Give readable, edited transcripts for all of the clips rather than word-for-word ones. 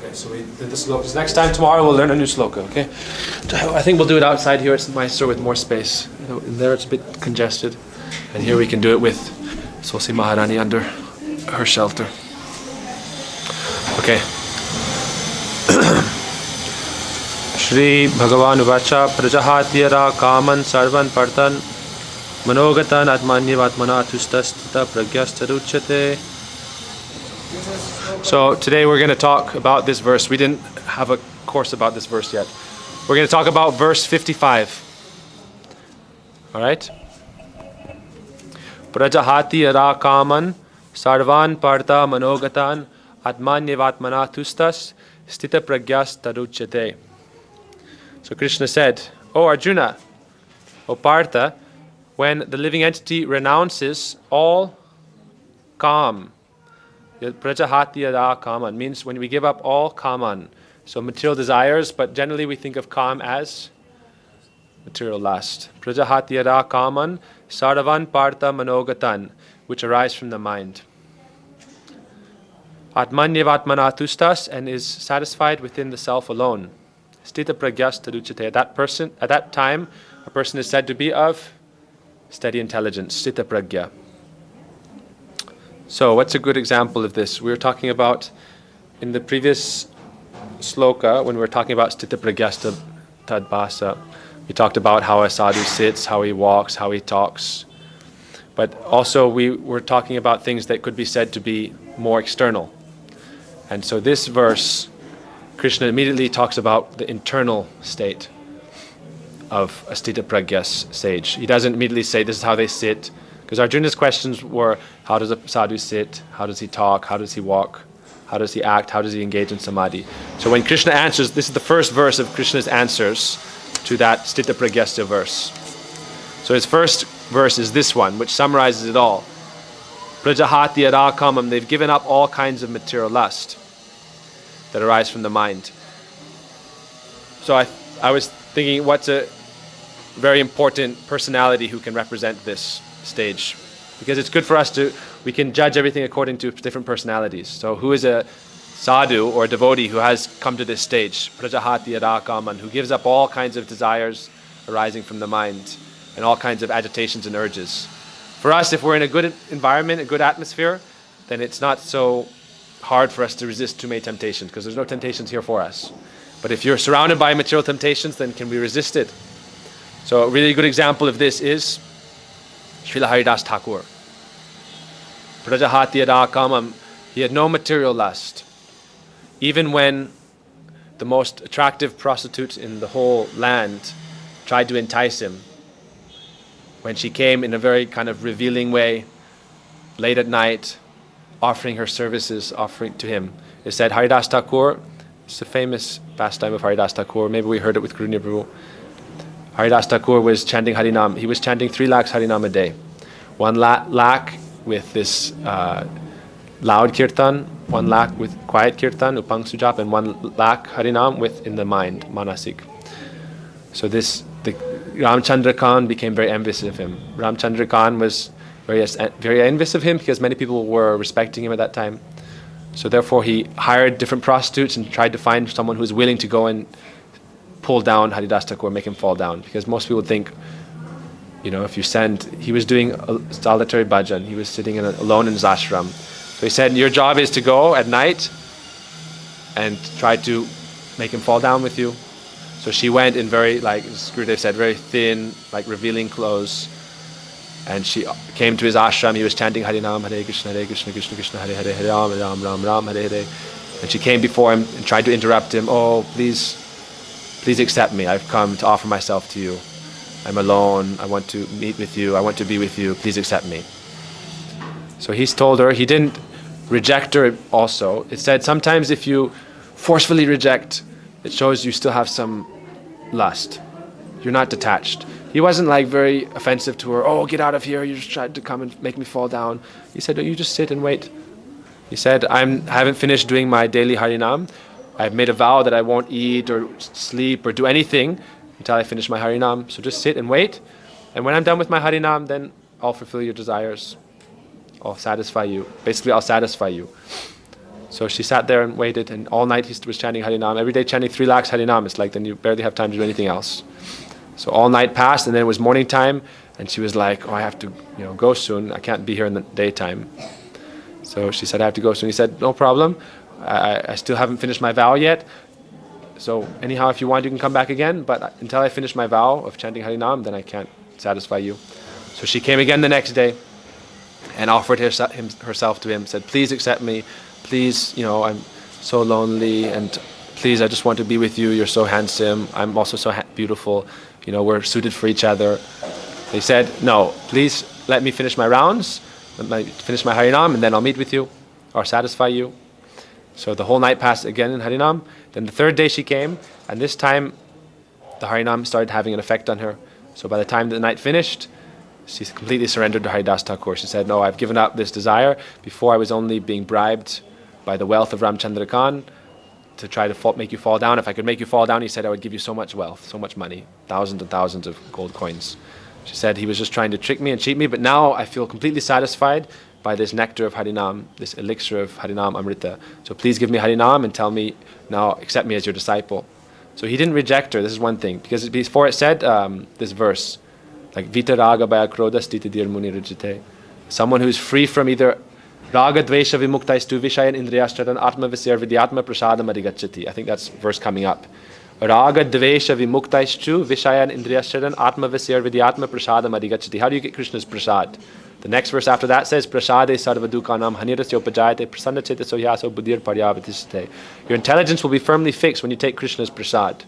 Okay, so we did the slokas. Next time, tomorrow, we'll learn a new sloka, okay? I think we'll do it outside here. It's nicer with more space. In there, it's a bit congested. And here we can do it with Sosi Maharani under her shelter. Okay. Shri Bhagavan Uvacha Prajahatiyara Kaman Sarvan Partan Manogatan Atmanyavatmana Tustasthita Pragyastaruchate. So today we're going to talk about this verse. We didn't have a course about this verse yet. We're going to talk about verse 55. Alright? Prajahati yara kaman sarvan parta manogatan atmanyavatmana tustas stita pragyas taruchate. So Krishna said, O Arjuna, O Partha, when the living entity renounces all kam, Prajahati yada kaman means when we give up all kaman, so material desires, but generally we think of kam as material lust. Prajahati yada kaman sarvan partha manogatan, which arise from the mind. Atmanyavatmana tustas, and is satisfied within the self alone. Stita pragyas taruchate. At that time, a person is said to be of steady intelligence. Stita pragya. So, what's a good example of this? We were talking about, in the previous sloka, when we were talking about Stita Pragyasta Tadbhasa, we talked about how a sadhu sits, how he walks, how he talks. But also we were talking about things that could be said to be more external. And so this verse, Krishna immediately talks about the internal state of a Stita Pragya sage. He doesn't immediately say this is how they sit. Because Arjuna's questions were, how does a sadhu sit? How does he talk? How does he walk? How does he act? How does he engage in samadhi? So when Krishna answers, this is the first verse of Krishna's answers to that Stita Pragyasta verse. So his first verse is this one, which summarizes it all. Prajahati yada kamam, they've given up all kinds of material lust that arise from the mind. So I was thinking, what's a very important personality who can represent this stage, because it's good for us we can judge everything according to different personalities. So who is a sadhu or a devotee who has come to this stage, Prajahati yada kaman, who gives up all kinds of desires arising from the mind and all kinds of agitations and urges. For us, if we're in a good environment, a good atmosphere, then it's not so hard for us to resist too many temptations, because there's no temptations here for us. But if you're surrounded by material temptations, then can we resist it? So a really good example of this is Srila Haridas Thakur. Prajahati yada kamam, he had no material lust. Even when the most attractive prostitute in the whole land tried to entice him, when she came in a very kind of revealing way, late at night, offering her services, offering to him, it said Haridas Thakur, it's a famous pastime of Haridas Thakur, maybe we heard it with Guru Prabhu. Haridas Thakur was chanting Harinam. He was chanting 3 lakhs Harinam a day. 1 lakh with this loud kirtan, 1 lakh with quiet kirtan, upang sujap, and 1 lakh Harinam with in the mind, manasik. So the Ramchandra Khan became very envious of him. Ramchandra Khan was very envious of him because many people were respecting him at that time. So therefore he hired different prostitutes and tried to find someone who was willing to go and pull down Haridas Thakur, make him fall down. Because most people think, if you he was doing a solitary bhajan, he was sitting alone in his ashram. So he said, your job is to go at night and try to make him fall down with you. So she went in very, like Gurudev said, very thin, like revealing clothes. And she came to his ashram, he was chanting Harinam, Hare Krishna, Krishna Krishna, Hare Hare, Hare Ram, Ram Ram, Ram Hare Hare. And she came before him and tried to interrupt him. Oh, please accept me. I've come to offer myself to you. I'm alone. I want to meet with you. I want to be with you. Please accept me. So he's told her, he didn't reject her also. It said sometimes if you forcefully reject, it shows you still have some lust. You're not detached. He wasn't like very offensive to her. Oh, get out of here. You just tried to come and make me fall down. He said, you just sit and wait. He said, I haven't finished doing my daily Harinam. I've made a vow that I won't eat or sleep or do anything until I finish my Harinam. So just sit and wait. And when I'm done with my Harinam, then I'll fulfill your desires. I'll satisfy you. Basically, I'll satisfy you. So she sat there and waited, and all night he was chanting Harinam. Every day chanting 3 lakhs Harinam. It's like then you barely have time to do anything else. So all night passed, and then it was morning time, and she was like, "Oh, I have to, go soon. I can't be here in the daytime." So she said, "I have to go soon." He said, "No problem. I still haven't finished my vow yet. So anyhow, if you want, you can come back again. But until I finish my vow of chanting Harinam, then I can't satisfy you." So she came again the next day and offered herself to him, said, "Please accept me. Please, I'm so lonely, and please, I just want to be with you. You're so handsome. I'm also so beautiful. We're suited for each other." He said, "No, please let me finish my rounds, finish my Harinam, and then I'll meet with you or satisfy you." So the whole night passed again in Harinam. Then the third day she came, and this time the Harinam started having an effect on her. So by the time the night finished, she completely surrendered to Haridas Thakur. She said, "No, I've given up this desire. Before I was only being bribed by the wealth of Ramchandra Khan to try to make you fall down. If I could make you fall down," he said, "I would give you so much wealth, so much money, thousands and thousands of gold coins." She said, "He was just trying to trick me and cheat me, but now I feel completely satisfied by this nectar of Harinam, this elixir of Harinam Amrita. So please give me Harinam and tell me, now accept me as your disciple." So he didn't reject her. This is one thing, because before it said this verse, like Vita Raga Baya Kroda Stiti Dir Muni Rijite. Someone who's free from either Raga Dvesha Vimuktaisthu Vishayan Indriyashcharan Atma Visir Vidyatma Prasadam Adhigacchati. I think that's verse coming up. Raga Dvesha Vimuktaisthu Vishayan Indriyashcharan Atma Visir Vidyatma Prasadam Adhigacchati. How do you get Krishna's prasad? The next verse after that says, Prasade Sarvadukanam Hanirasya Upajayate Prasannacheta Sohyaso Buddhir Paryavatishte. Your intelligence will be firmly fixed when you take Krishna's prasad,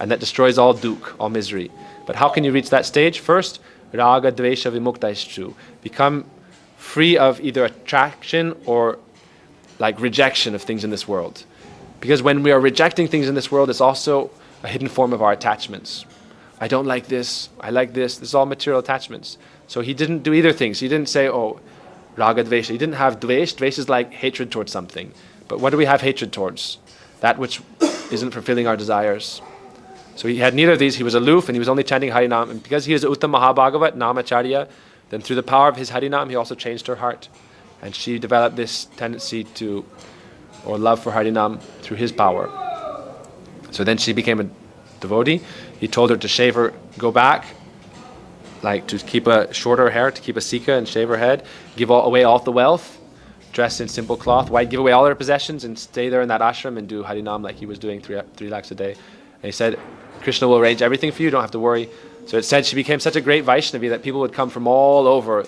and that destroys all dukh, all misery. But how can you reach that stage? First, Raga Dvesha Vimuktaisthu. Become free of either attraction or like rejection of things in this world. Because when we are rejecting things in this world, it's also a hidden form of our attachments. I don't like this, I like this. This is all material attachments. So he didn't do either things. He didn't say, oh, Raga Dvesha. He didn't have Dvesh. Dvesh is like hatred towards something. But what do we have hatred towards? That which isn't fulfilling our desires. So he had neither of these. He was aloof, and he was only chanting Harinam. And because he is Uttam Mahabhagavat, Namacharya, then through the power of his Harinam, he also changed her heart. And she developed this tendency to, or love for Harinam through his power. So then she became a devotee. He told her to shave her, go back, like to keep a shorter hair, to keep a sika and shave her head, give away all the wealth, dress in simple cloth, white, give away all her possessions, and stay there in that ashram and do Harinam like he was doing 3 lakhs a day. And he said, Krishna will arrange everything for you, don't have to worry. So it said she became such a great Vaishnavi that people would come from all over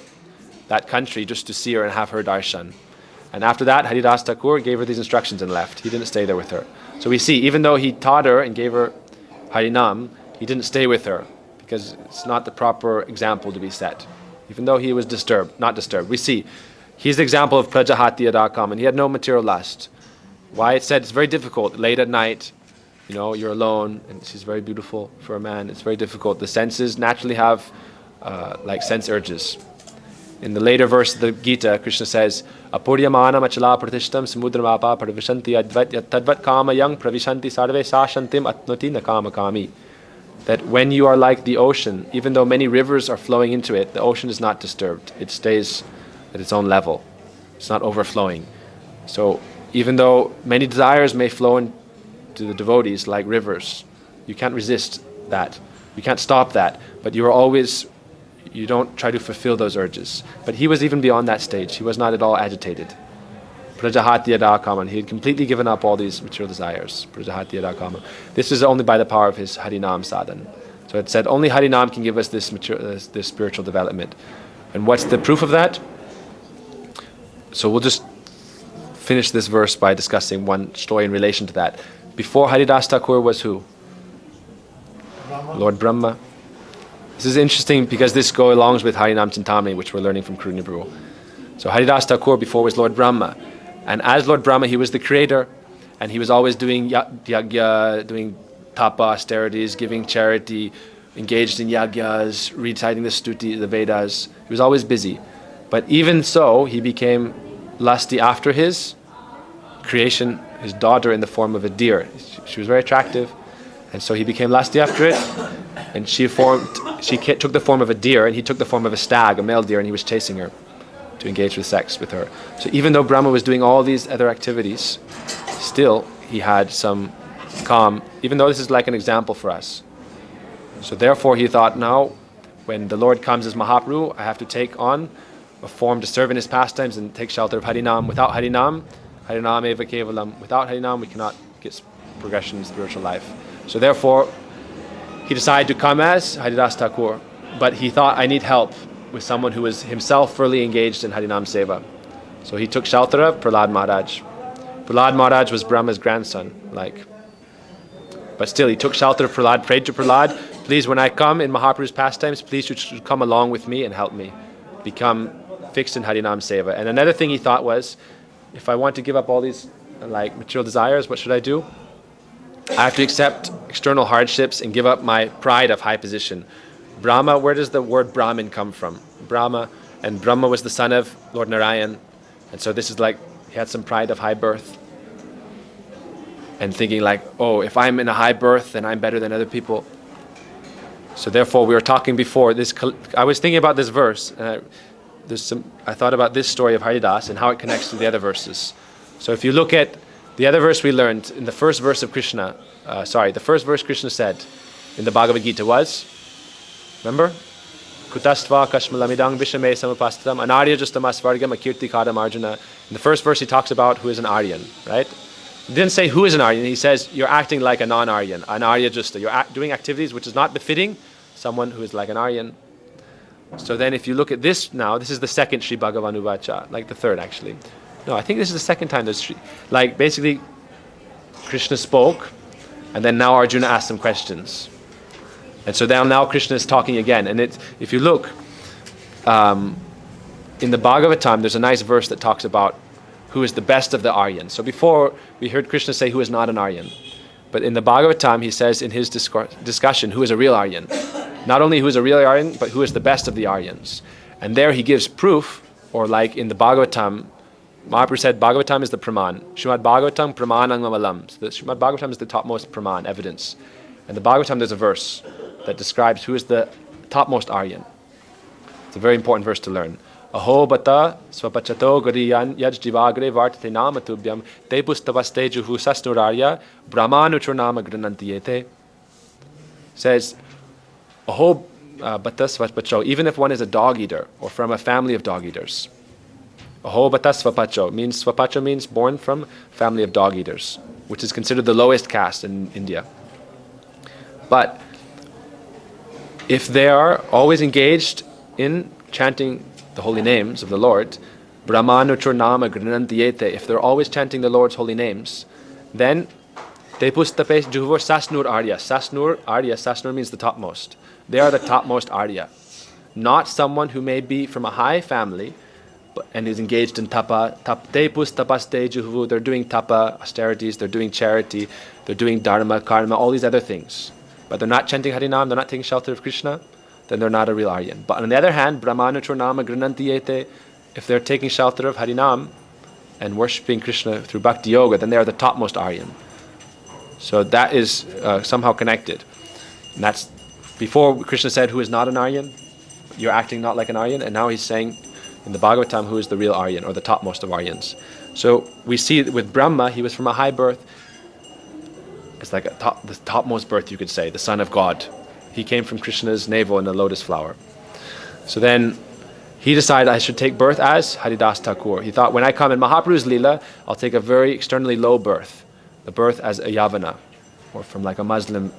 that country just to see her and have her darshan. And after that, Haridas Thakur gave her these instructions and left. He didn't stay there with her. So we see, even though he taught her and gave her Harinam, he didn't stay with her, because it's not the proper example to be set. Even though he was not disturbed. We see, he's the example of Prajahati Adakam, and he had no material lust. Why? It said it's very difficult, late at night, you're alone, and she's very beautiful for a man. It's very difficult. The senses naturally have like sense urges. In the later verse of the Gita, Krishna says, Apuryamana machala pratishtam samudramapa pravishanti advat tadvat kama yang pravishanti sarve sashantim atnoti nakama kami. That when you are like the ocean, even though many rivers are flowing into it, the ocean is not disturbed. It stays at its own level. It's not overflowing. So even though many desires may flow into the devotees like rivers, you can't resist that. You can't stop that. But you don't try to fulfill those urges. But he was even beyond that stage. He was not at all agitated. Prajahati Adakaman. He had completely given up all these material desires. Prajahati Adakaman. This is only by the power of his Harinam sadhan. So it said only Harinam can give us this spiritual development. And what's the proof of that? So we'll just finish this verse by discussing one story in relation to that. Before Haridas Thakur was who? Brahma. Lord Brahma. This is interesting because this goes along with Harinam Chintamani, which we're learning from Karuni Prabhu. So Haridas Thakur before was Lord Brahma. And as Lord Brahma, he was the creator, and he was always doing yagya, doing tapa, austerities, giving charity, engaged in yagyas, reciting the stuti, the Vedas. He was always busy. But even so, he became lusty after his creation, his daughter in the form of a deer. She was very attractive, and so he became lusty after it. And she took the form of a deer, and he took the form of a stag, a male deer, and he was chasing her. to engage with sex with her. So even though Brahma was doing all these other activities, still he had some calm, even though this is like an example for us. So therefore he thought, now when the Lord comes as Mahaprabhu, I have to take on a form to serve in his pastimes and take shelter of Harinam. Without Harinam, Harinam eva kevalam. Without Harinam, we cannot get progression in spiritual life. So therefore, he decided to come as Haridas Thakur. But he thought, I need help with someone who was himself fully engaged in Harinam Seva. So he took shelter of Prahlad Maharaj. Prahlad Maharaj was Brahma's grandson, but still he took shelter of Prahlad, prayed to Prahlad, please, when I come in Mahaprabhu's pastimes, please you should come along with me and help me become fixed in Harinam Seva. And another thing he thought was, if I want to give up all these material desires, what should I do? I have to accept external hardships and give up my pride of high position. Brahma, where does the word Brahmin come from? Brahma, and Brahma was the son of Lord Narayan. And so this is he had some pride of high birth. And thinking oh, if I'm in a high birth, then I'm better than other people. So therefore, we were talking before, I was thinking about this verse, and I thought about this story of Haridas and how it connects to the other verses. So if you look at the other verse we learned, in the first verse of Krishna, the first verse Krishna said in the Bhagavad Gita was, remember? Kutastva kashmalamidang vishame samapastatam anarya justamasvargam akirti kadam arjuna. In the first verse he talks about who is an Aryan, right? He didn't say who is an Aryan, he says you're acting like a non-Aryan, an Arya Justa. You're doing activities which is not befitting someone who is like an Aryan. So then if you look at this now, this is the second Sri Bhagavan Uvacha, the third actually. No, I think this is the second time there's basically Krishna spoke, and then now Arjuna asked some questions. And so now Krishna is talking again. And if you look, in the Bhagavatam, there's a nice verse that talks about who is the best of the Aryans. So before, we heard Krishna say who is not an Aryan. But in the Bhagavatam, he says in his discussion who is a real Aryan. Not only who is a real Aryan, but who is the best of the Aryans. And there he gives proof, or in the Bhagavatam, Mahaprabhu said Bhagavatam is the Praman. Srimad Bhagavatam Pramanang Mamalam. So the Srimad Bhagavatam is the topmost Praman, evidence. And the Bhagavatam, there's a verse that describes who is the topmost Aryan. It's a very important verse to learn. Aho bata swapachato gariyan yaj divagre vartate namatubhyam te pustavaste juhu sasnurarya brahmanuchurnama granantiyete. Says, Aho bata swapacho, even if one is a dog eater or from a family of dog eaters. Aho bata swapacho means born from family of dog eaters, which is considered the lowest caste in India. But if they are always engaged in chanting the holy names of the Lord, Brahmanuchurnama granantiyete, if they're always chanting the Lord's holy names, then Tepustapes Juvor Sasnur Arya. Sasnur means the topmost. They are the topmost Arya. Not someone who may be from a high family and is engaged in tapa. Tepus tapaste juhu. They're doing tapa, austerities, they're doing charity, they're doing dharma, karma, all these other things. But they're not chanting Harinam, they're not taking shelter of Krishna, then they're not a real Aryan. But on the other hand, Brahmanuchurnama granantiyete, if they're taking shelter of Harinam and worshipping Krishna through Bhakti Yoga, then they are the topmost Aryan. So that is somehow connected. And that's before Krishna said who is not an Aryan, you're acting not like an Aryan, and now he's saying in the Bhagavatam who is the real Aryan or the topmost of Aryans. So we see with Brahma, he was from a high birth. It's like the topmost birth, you could say, the son of God. He came from Krishna's navel in the lotus flower. So then he decided I should take birth as Haridas Thakur. He thought, when I come in Mahaprabhu's Leela, I'll take a very externally low birth, the birth as a Yavana, or from a Muslim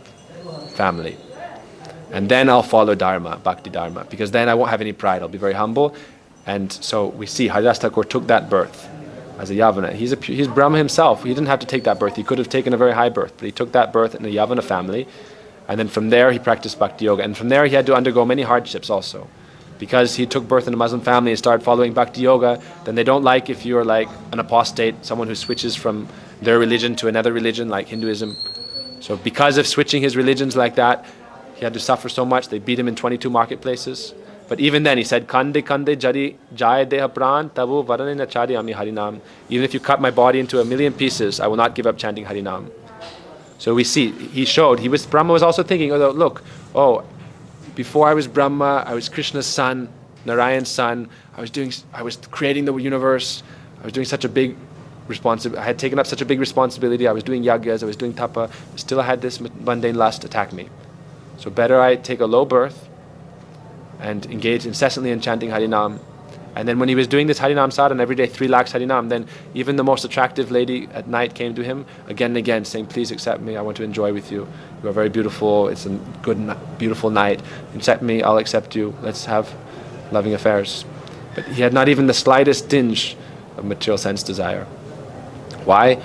family. And then I'll follow Dharma, Bhakti Dharma, because then I won't have any pride. I'll be very humble. And so we see Haridas Thakur took that birth as a Yavana. He's Brahma himself. He didn't have to take that birth. He could have taken a very high birth, but he took that birth in a Yavana family. And then from there he practiced Bhakti Yoga. And from there he had to undergo many hardships also. Because he took birth in a Muslim family and started following Bhakti Yoga, then they don't like if you're like an apostate, someone who switches from their religion to another religion like Hinduism. So because of switching his religions like that, he had to suffer so much. They beat him in 22 marketplaces. But even then he said, Kande kande jari jaya deha pran tabu varane nachari ami harinam. Even if you cut my body into 1,000,000 pieces, I will not give up chanting Harinam. So we see, Brahma was also thinking, look, before I was Brahma, I was Krishna's son, Narayan's son. I was creating the universe. I was doing such a big I had taken up such a big responsibility. I was doing yagyas, I was doing tapa. Still I had this mundane lust attack me. So better I take a low birth and engage incessantly in chanting Harinam. And then when he was doing this Harinam sadhana every day, 3 lakhs Harinam, then even the most attractive lady at night came to him again and again saying, please accept me, I want to enjoy with you. You are very beautiful, it's a good, beautiful night. Accept me, I'll accept you, let's have loving affairs. But he had not even the slightest tinge of material sense desire. Why?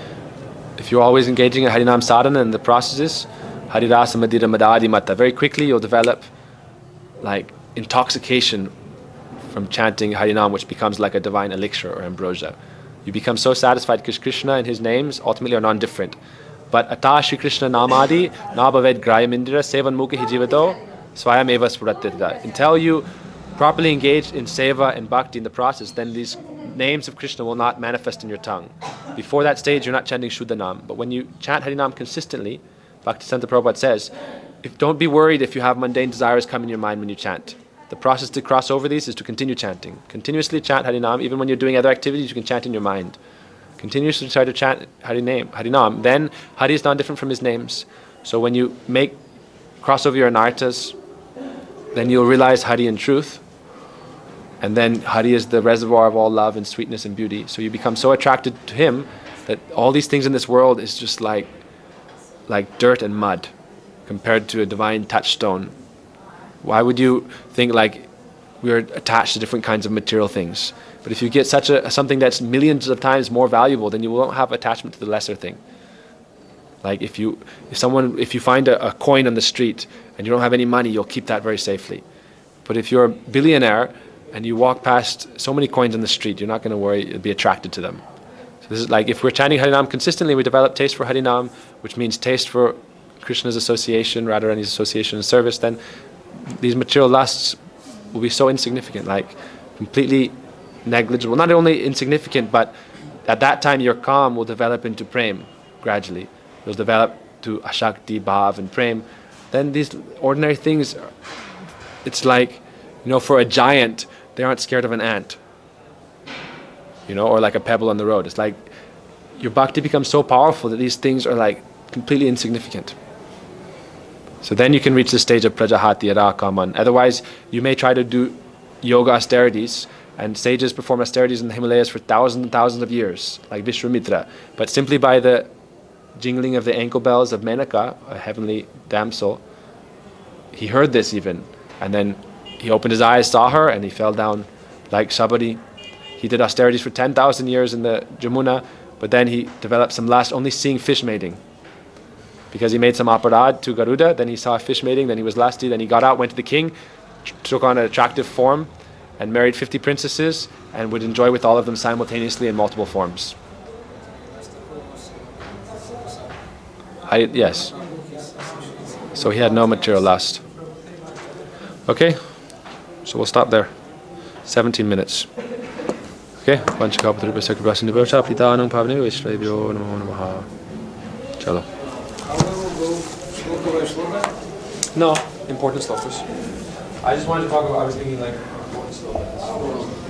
If you're always engaging in Harinam sadhana and the processes, Haridas Madira Madadi Mata, very quickly you'll develop like intoxication from chanting Harinam, which becomes like a divine elixir or ambrosia. You become so satisfied because Krishna and his names ultimately are non-different. But Ata Shri Krishna Namadi Nabhaved Grayamindra Sevan Mukha Hijivato Swayam Eva Spuratita. Until you properly engage in seva and bhakti in the process, then these names of Krishna will not manifest in your tongue. Before that stage, you're not chanting Shuddhanam. But when you chant Harinam consistently, Bhaktisanta Prabhupada says, don't be worried if you have mundane desires come in your mind when you chant. The process to cross over these is to continue chanting. Continuously chant Harinam. Even when you're doing other activities, you can chant in your mind. Continuously try to chant Harinam. Then Hari is not different from his names. So when you cross over your anarthas, then you'll realize Hari in truth. And then Hari is the reservoir of all love and sweetness and beauty. So you become so attracted to him that all these things in this world is just like dirt and mud compared to a divine touchstone. Why would you think like we're attached to different kinds of material things? But if you get something that's millions of times more valuable, then you won't have attachment to the lesser thing. Like if you find a coin on the street and you don't have any money, you'll keep that very safely. But if you're a billionaire and you walk past so many coins on the street, you're not going to worry, you'll be attracted to them. So this is like if we're chanting Harinam consistently, we develop taste for Harinam, which means taste for Krishna's association, Radharani's association and service, then these material lusts will be so insignificant, like completely negligible. Not only insignificant, but at that time your calm will develop into prem gradually. You'll develop to ashakti, bhav and prem. Then these ordinary things, it's like, for a giant, they aren't scared of an ant. Or like a pebble on the road. It's like your bhakti becomes so powerful that these things are like completely insignificant. So then you can reach the stage of prajahati, rakaman. Otherwise, you may try to do yoga austerities, and sages perform austerities in the Himalayas for thousands and thousands of years, like Vishwamitra. But simply by the jingling of the ankle bells of Menaka, a heavenly damsel, he heard this even, and then he opened his eyes, saw her, and he fell down like Shabari. He did austerities for 10,000 years in the Jamuna, but then he developed some lust, only seeing fish mating. Because he made some aparad to Garuda, then he saw fish mating, then he was lusty, then he got out, went to the king, took on an attractive form, and married 50 princesses, and would enjoy with all of them simultaneously in multiple forms. Yes. So he had no material lust. Okay? So we'll stop there. 17 minutes. Okay? Chalo. No, important slokas. I just wanted to talk about, I was thinking like important slokas.